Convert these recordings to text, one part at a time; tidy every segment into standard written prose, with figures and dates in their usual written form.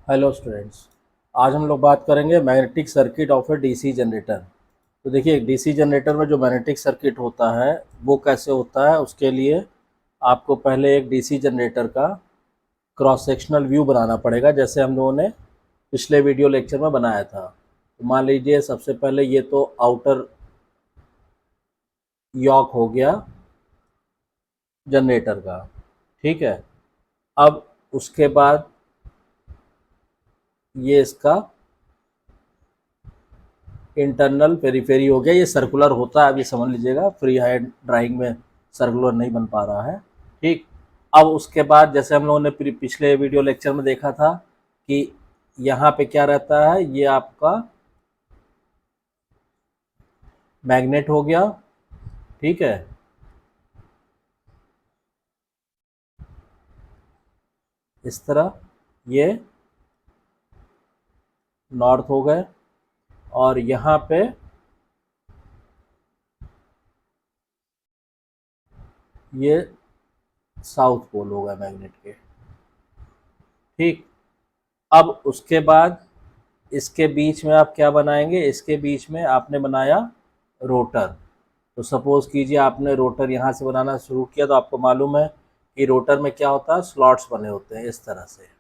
Hello students. आज हम लोग बात करेंगे magnetic circuit of A DC generator. तो देखिए, डीसी जनरेटर में जो मैग्नेटिक सर्किट होता है वो कैसे होता है, उसके लिए आपको पहले एक डीसी जनरेटर का क्रॉस सेक्शनल व्यू बनाना पड़ेगा, जैसे हम लोगों ने पिछले वीडियो लेक्चर में बनाया था। तो मान लीजिए सबसे पहले ये तो आउटर यॉक हो गया जनरेटर का, ठीक है। अब उसके बाद ये इसका इंटरनल पेरीफेरी हो गया। ये सर्कुलर होता है, अभी समझ लीजिएगा, फ्री हैंड ड्राइंग में सर्कुलर नहीं बन पा रहा है, ठीक। अब उसके बाद जैसे हम लोगों ने पिछले वीडियो लेक्चर में देखा था कि यहाँ पे क्या रहता है, ये आपका मैग्नेट हो गया, ठीक है। इस तरह ये नॉर्थ हो गए और यहाँ पे ये साउथ पोल हो गए मैग्नेट के, ठीक। अब उसके बाद इसके बीच में आप क्या बनाएंगे, इसके बीच में आपने बनाया रोटर। तो सपोज कीजिए आपने रोटर यहाँ से बनाना शुरू किया, तो आपको मालूम है कि रोटर में क्या होता है, स्लॉट्स बने होते हैं इस तरह से,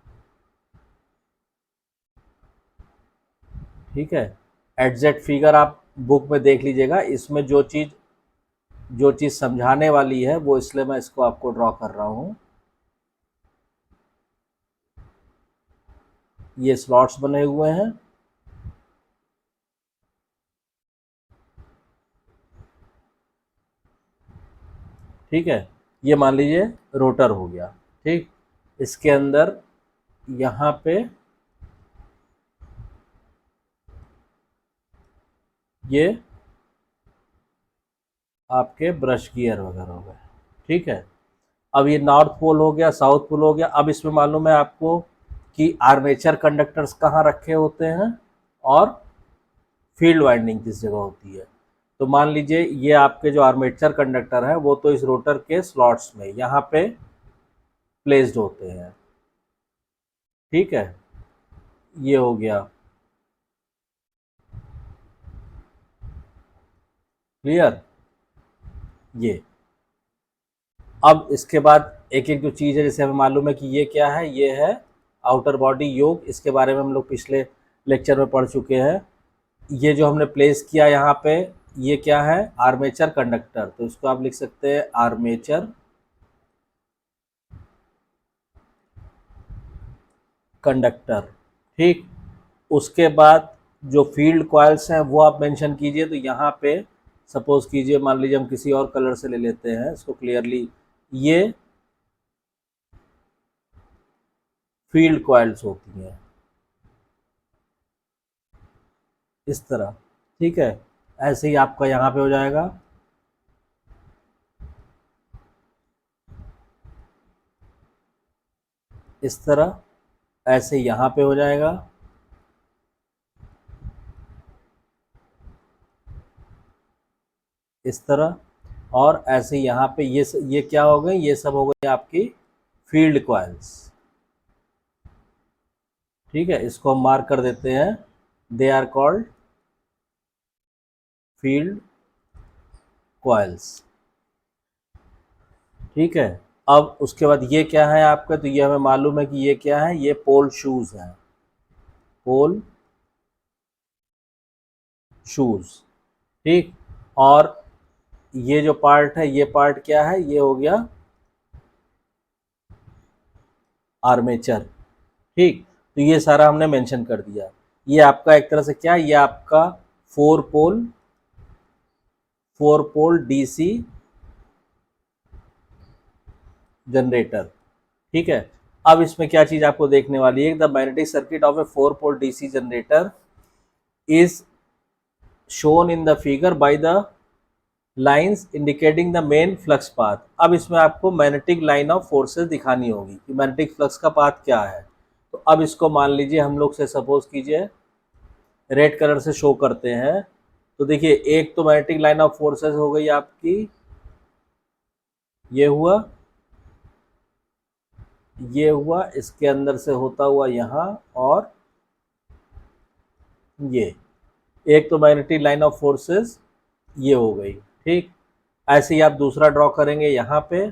ठीक है। एग्जैक्ट फिगर आप बुक में देख लीजिएगा। इसमें जो चीज़ समझाने वाली है वो, इसलिए मैं इसको आपको ड्रॉ कर रहा हूँ। ये स्लॉट्स बने हुए हैं, ठीक है। ये मान लीजिए रोटर हो गया, ठीक। इसके अंदर यहाँ पे ये आपके ब्रश गियर वगैरह हो गए, ठीक है। अब ये नॉर्थ पोल हो गया, साउथ पोल हो गया। अब इसमें मालूम है आपको कि आर्मेचर कंडक्टर्स कहाँ रखे होते हैं और फील्ड वाइंडिंग किस जगह होती है। तो मान लीजिए ये आपके जो आर्मेचर कंडक्टर हैं वो तो इस रोटर के स्लॉट्स में यहाँ पे प्लेस्ड होते हैं, ठीक है। ये हो गया, क्लियर। ये अब इसके बाद एक एक जो चीज़ है, जैसे हमें मालूम है कि ये क्या है, ये है आउटर बॉडी योक। इसके बारे में हम लोग पिछले लेक्चर में पढ़ चुके हैं। ये जो हमने प्लेस किया यहाँ पे, ये क्या है, आर्मेचर कंडक्टर। तो इसको आप लिख सकते हैं आर्मेचर कंडक्टर, ठीक। उसके बाद जो फील्ड कॉइल्स हैं वो आप मेंशन कीजिए। तो यहाँ पे सपोज कीजिए, मान लीजिए हम किसी और कलर से ले लेते हैं इसको क्लियरली। ये फील्ड कॉइल्स होती हैं इस तरह, ठीक है। ऐसे ही आपका यहाँ पे हो जाएगा, इस तरह। ऐसे यहाँ पे हो जाएगा, इस तरह। और ऐसे यहाँ पे ये क्या हो गए, ये सब हो गई आपकी फील्ड कॉइल्स, ठीक है। इसको हम मार्क कर देते हैं, they are called field coils, ठीक है। अब उसके बाद ये क्या है आपका, तो ये हमें मालूम है कि ये क्या है, ये पोल शूज है, पोल शूज, ठीक। और ये जो पार्ट है, ये पार्ट क्या है, ये हो गया आर्मेचर, ठीक। तो ये सारा हमने मेंशन कर दिया। ये आपका एक तरह से क्या, ये आपका फोर पोल डीसी जनरेटर, ठीक है। अब इसमें क्या चीज आपको देखने वाली है, the magnetic circuit of a four pole DC generator is shown in the figure by the lines indicating the main flux path. अब इसमें आपको मैग्नेटिक लाइन ऑफ फोर्सेस दिखानी होगी कि मैग्नेटिक फ्लक्स का पाथ क्या है। तो अब इसको मान लीजिए हम लोग से सपोज कीजिए रेड कलर से शो करते हैं। तो देखिए, एक तो मैग्नेटिक लाइन ऑफ फोर्सेस हो गई आपकी, ये हुआ, ये हुआ, इसके अंदर से होता हुआ यहाँ, और ये एक तो मैग्नेटिक लाइन ऑफ फोर्सेस ये हो गई। ठीक, ऐसे ही आप दूसरा ड्रॉ करेंगे यहाँ पे।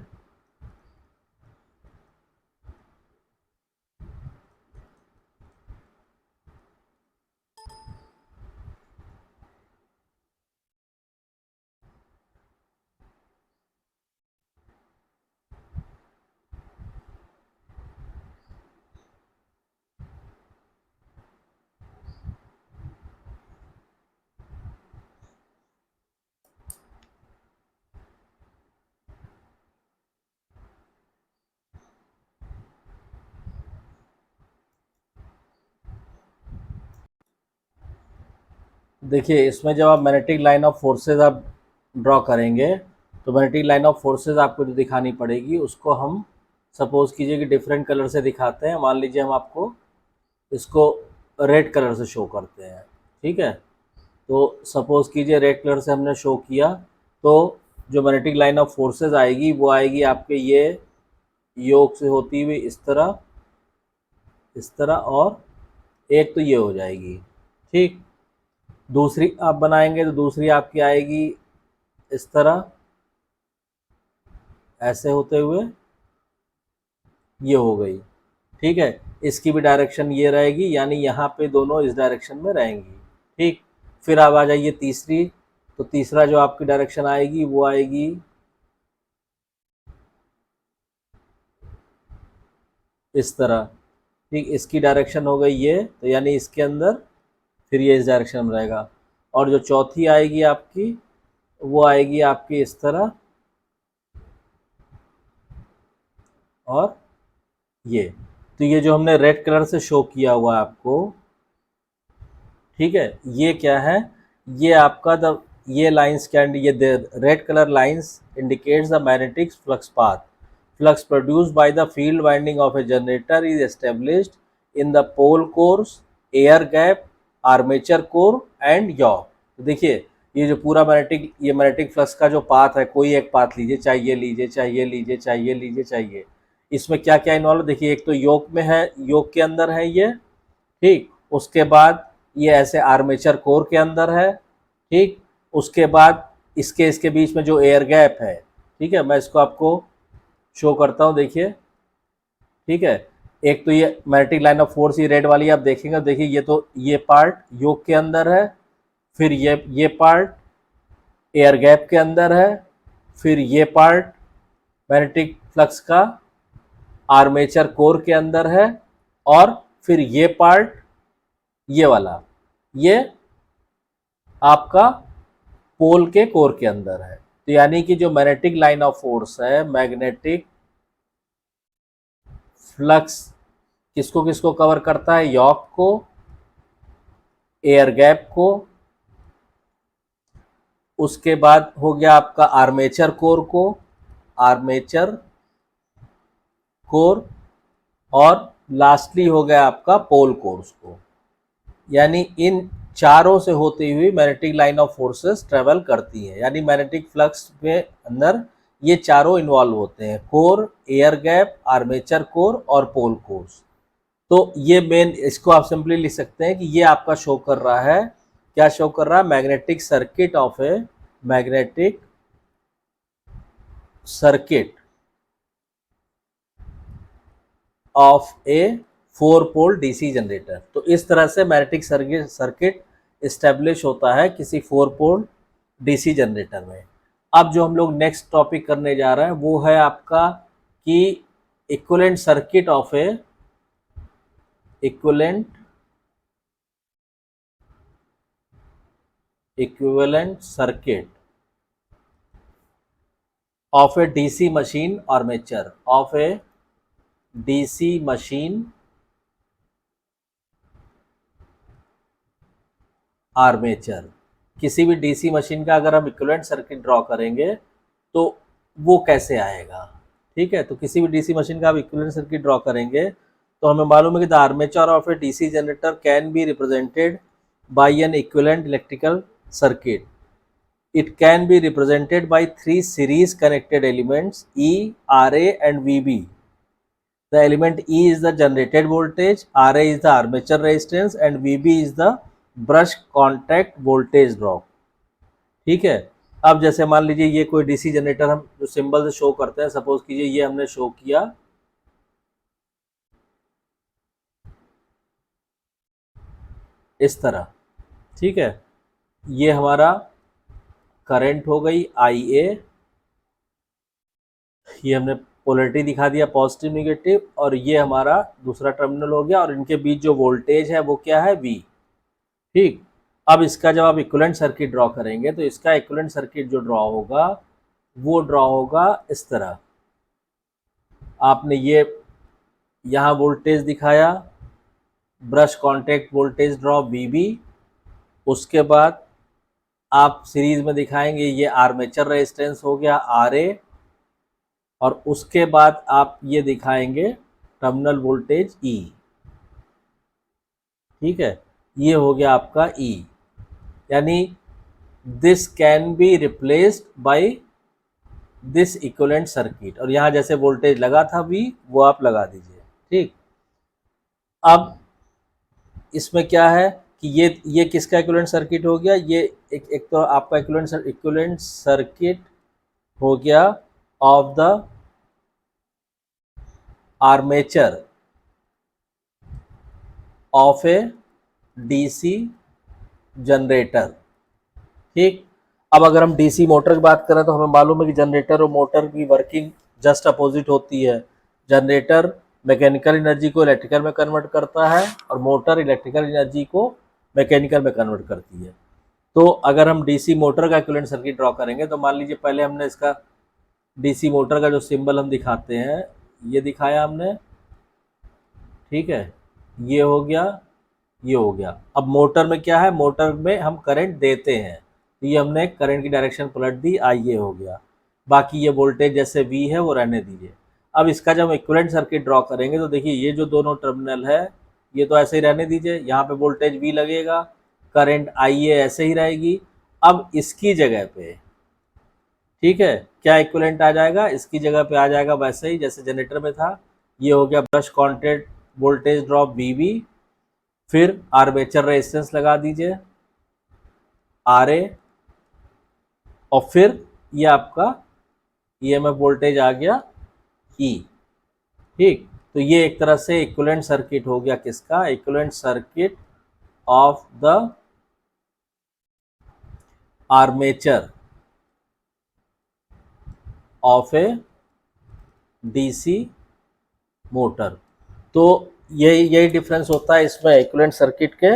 देखिए, इसमें जब आप मैग्नेटिक लाइन ऑफ फोर्सेस आप ड्रॉ करेंगे, तो मैग्नेटिक लाइन ऑफ फोर्सेस आपको जो दिखानी पड़ेगी उसको हम सपोज कीजिए कि डिफरेंट कलर से दिखाते हैं। मान लीजिए हम आपको इसको रेड कलर से शो करते हैं। ठीक है, तो सपोज कीजिए रेड कलर से हमने शो किया, तो जो मैग्नेटिक लाइन ऑफ फोर्सेस आएगी वो आएगी आपके ये योग से होती हुई इस तरह, और एक तो ये हो जाएगी। ठीक, दूसरी आप बनाएंगे तो दूसरी आपकी आएगी इस तरह, ऐसे होते हुए ये हो गई। ठीक है, इसकी भी डायरेक्शन ये रहेगी, यानी यहाँ पे दोनों इस डायरेक्शन में रहेंगी। ठीक, फिर आप आ जाइए तीसरी, तो तीसरा जो आपकी डायरेक्शन आएगी वो आएगी इस तरह। ठीक, इसकी डायरेक्शन हो गई ये, तो यानी इसके अंदर फिर ये इस डायरेक्शन में रहेगा। और जो चौथी आएगी आपकी वो आएगी आपकी इस तरह, और ये, तो ये जो हमने रेड कलर से शो किया हुआ है आपको, ठीक है, ये क्या है, ये आपका द ये लाइंस कैन ये red colour lines indicates the magnetic flux path. Flux produced by the field winding of a generator is established in the pole cores, air gap, armature core and yoke. देखिए, ये जो पूरा magnetic flux का जो path है, कोई एक path लीजिए, चाहिए लीजिए, चाहिए लीजिए, चाहिए लीजिए, चाहिए। इसमें क्या क्या इन्वॉल्व, देखिए एक तो योक में है, योक के अंदर है ये। ठीक, उसके बाद ये ऐसे आर्मेचर कोर के अंदर है। ठीक, उसके बाद इसके बीच में जो एयर गैप है, ठीक है, मैं इसको आपको शो करता हूँ, देखिए। ठीक है, एक तो ये मैग्नेटिक लाइन ऑफ फोर्स ये रेड वाली आप देखेंगे, देखिए ये तो ये पार्ट योक के अंदर है, फिर ये पार्ट एयर गैप के अंदर है, फिर ये पार्ट मैग्नेटिक फ्लक्स का आर्मेचर कोर के अंदर है, और फिर ये पार्ट ये वाला ये आपका पोल के कोर के अंदर है। तो यानी कि जो मैग्नेटिक लाइन ऑफ फोर्स है, मैग्नेटिक फ्लक्स किसको किसको कवर करता है, यॉक को, एयर गैप को, उसके बाद हो गया आपका आर्मेचर कोर को, आर्मेचर कोर, और लास्टली हो गया आपका पोल कोर्स को। यानी इन चारों से होती हुई magnetic line of forces travel करती है। यानी मैग्नेटिक फ्लक्स के अंदर ये चारों इन्वॉल्व होते हैं, core, air gap, armature core और पोल कोर्स। तो ये मेन, इसको आप सिंपली लिख सकते हैं कि ये आपका शो कर रहा है, क्या शो कर रहा है, magnetic circuit of a magnetic circuit of a 4 pole DC generator. तो इस तरह से मैग्नेटिक सर्किट इस्टेब्लिश होता है किसी 4 पोल डीसी जनरेटर में। अब जो हम लोग नेक्स्ट टॉपिक करने जा रहे हैं वो है आपका कि equivalent circuit of A equivalent circuit of A DC machine armature, of A DC machine armature. किसी भी डीसी मशीन का अगर हम इक्विवेलेंट सर्किट ड्रॉ करेंगे तो वो कैसे आएगा। ठीक है, तो किसी भी डीसी मशीन का आप इक्विवेलेंट सर्किट ड्रॉ करेंगे तो हमें मालूम है कि the armature of A DC generator can be represented by N equivalent electrical circuit. It can be represented by 3 series connected elements E, RA and VB. The element E is the generated voltage, RA is the armature resistance and VB is the brush contact voltage drop. ठीक है। अब जैसे मान लीजिए ये कोई DC generator हम जो सिंबल से शो करते हैं, सपोज कीजिए ये हमने शो किया इस तरह, ठीक है। ये हमारा करंट हो गई IA, ये हमने पोलरिटी दिखा दिया पॉजिटिव नेगेटिव, और ये हमारा दूसरा टर्मिनल हो गया, और इनके बीच जो वोल्टेज है वो क्या है, V। ठीक। अब इसका जब आप इक्विवेलेंट सर्किट ड्रॉ करेंगे तो इसका इक्विवेलेंट सर्किट जो ड्रॉ होगा वो ड्रॉ होगा इस तरह। आपने ये यहाँ वोल्टेज दिखाया, brush contact voltage drop VB, उसके बाद आप सीरीज में दिखाएंगे ये आर्मेचर रेजिस्टेंस हो गया RA, और उसके बाद आप ये दिखाएंगे टर्मिनल वोल्टेज E। ठीक है, ये हो गया आपका E, यानी this can be replaced by this equivalent circuit, और यहाँ जैसे वोल्टेज लगा था V वो आप लगा दीजिए। ठीक। अब इसमें क्या है कि ये किसका इक्विवेलेंट सर्किट हो गया, ये एक तो आपका इक्विवेलेंट सर्किट हो गया of the armature of A DC generator. ठीक। अब अगर हम डीसी मोटर की बात करें तो हमें मालूम है कि जनरेटर और मोटर की वर्किंग जस्ट अपोजिट होती है। जनरेटर मैकेनिकल एनर्जी को इलेक्ट्रिकल में कन्वर्ट करता है और मोटर इलेक्ट्रिकल एनर्जी को मैकेनिकल में कन्वर्ट करती है। तो अगर हम डीसी मोटर का इक्विवेलेंट सर्किट ड्रॉ करेंगे तो मान लीजिए पहले हमने इसका डीसी मोटर का जो सिंबल हम दिखाते हैं ये दिखाया हमने, ठीक है, ये हो गया, ये हो गया। अब मोटर में क्या है, मोटर में हम करंट देते हैं, तो ये हमने करंट की डायरेक्शन पलट दी, IA हो गया। बाकी ये वोल्टेज जैसे V है वो रहने दीजिए। अब इसका जब हम इक्विवेलेंट सर्किट ड्रॉ करेंगे तो देखिए ये जो दोनों टर्मिनल है ये तो ऐसे ही रहने दीजिए, यहाँ पे वोल्टेज V लगेगा, करंट IA ऐसे ही रहेगी। अब इसकी जगह पे, ठीक है, क्या इक्विवेलेंट आ जाएगा, इसकी जगह पे आ जाएगा वैसे ही जैसे जनरेटर में था। ये हो गया brush contact voltage drop VB, फिर आर्मेचर रेजिस्टेंस लगा दीजिए RA, और फिर ये आपका EMF वोल्टेज आ गया E। ठीक। तो ये एक तरह से इक्विवेलेंट सर्किट हो गया किसका, equivalent circuit of the armature of A DC motor. तो यही डिफरेंस होता है इसमें इक्विवेलेंट सर्किट के,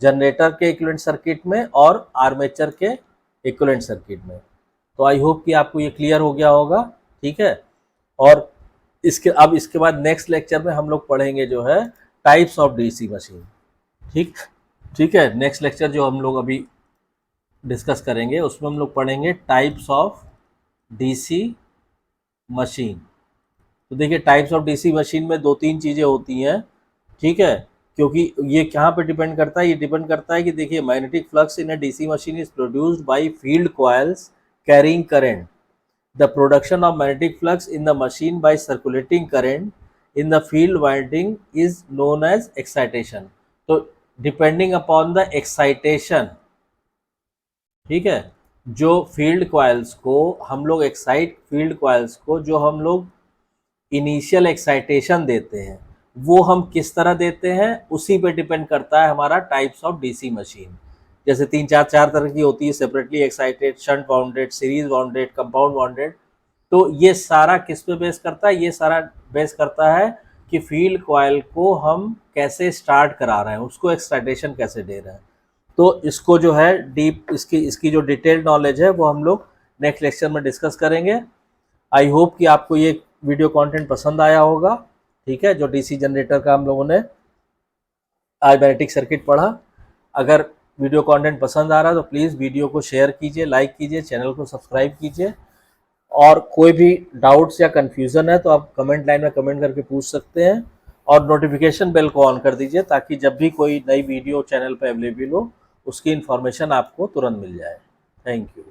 जनरेटर के इक्विवेलेंट सर्किट में और आर्मेचर के इक्विवेलेंट सर्किट में। तो आई होप कि आपको ये क्लियर हो गया होगा। ठीक है, और इसके बाद नेक्स्ट लेक्चर में हम लोग पढ़ेंगे जो है टाइप्स ऑफ डीसी मशीन। ठीक है, नेक्स्ट लेक्चर जो हम लोग अभी डिस्कस करेंगे उसमें हम लोग पढ़ेंगे टाइप्स ऑफ डीसी मशीन। तो देखिए टाइप्स ऑफ डीसी मशीन में 2-3 चीज़ें होती हैं। ठीक है, क्योंकि ये कहाँ पे डिपेंड करता है, ये डिपेंड करता है कि देखिए magnetic flux in a DC machine is produced by field coils carrying current. The production of magnetic flux in the machine by circulating current in the field winding is known as excitation. तो depending upon the excitation, ठीक है, जो field coils को हम लोग जो हम लोग इनिशियल एक्साइटेशन देते हैं वो हम किस तरह देते हैं उसी पे डिपेंड करता है हमारा टाइप्स ऑफ डीसी मशीन। जैसे 3-4 तरह की होती है, separately excited, shunt bounded, series bounded, compound bounded. तो ये सारा किस पे बेस करता है, ये सारा बेस करता है कि फील्ड कॉइल को हम कैसे स्टार्ट करा रहे हैं, उसको एक्साइटेशन कैसे दे रहे हैं। तो इसको जो है डीप इसकी जो डिटेल नॉलेज है वो हम लोग नेक्स्ट लेक्चर में डिस्कस करेंगे। आई होप कि आपको ये वीडियो कंटेंट पसंद आया होगा। ठीक है, जो डीसी जनरेटर का हम लोगों ने आज मैग्नेटिक सर्किट पढ़ा। अगर वीडियो कंटेंट पसंद आ रहा है तो प्लीज़ वीडियो को शेयर कीजिए, लाइक कीजिए, चैनल को सब्सक्राइब कीजिए, और कोई भी डाउट्स या कन्फ्यूज़न है तो आप कमेंट लाइन में कमेंट करके पूछ सकते हैं, और नोटिफिकेशन बेल को ऑन कर दीजिए ताकि जब भी कोई नई वीडियो चैनल पर अवेलेबल हो उसकी इन्फॉर्मेशन आपको तुरंत मिल जाए। Thank you.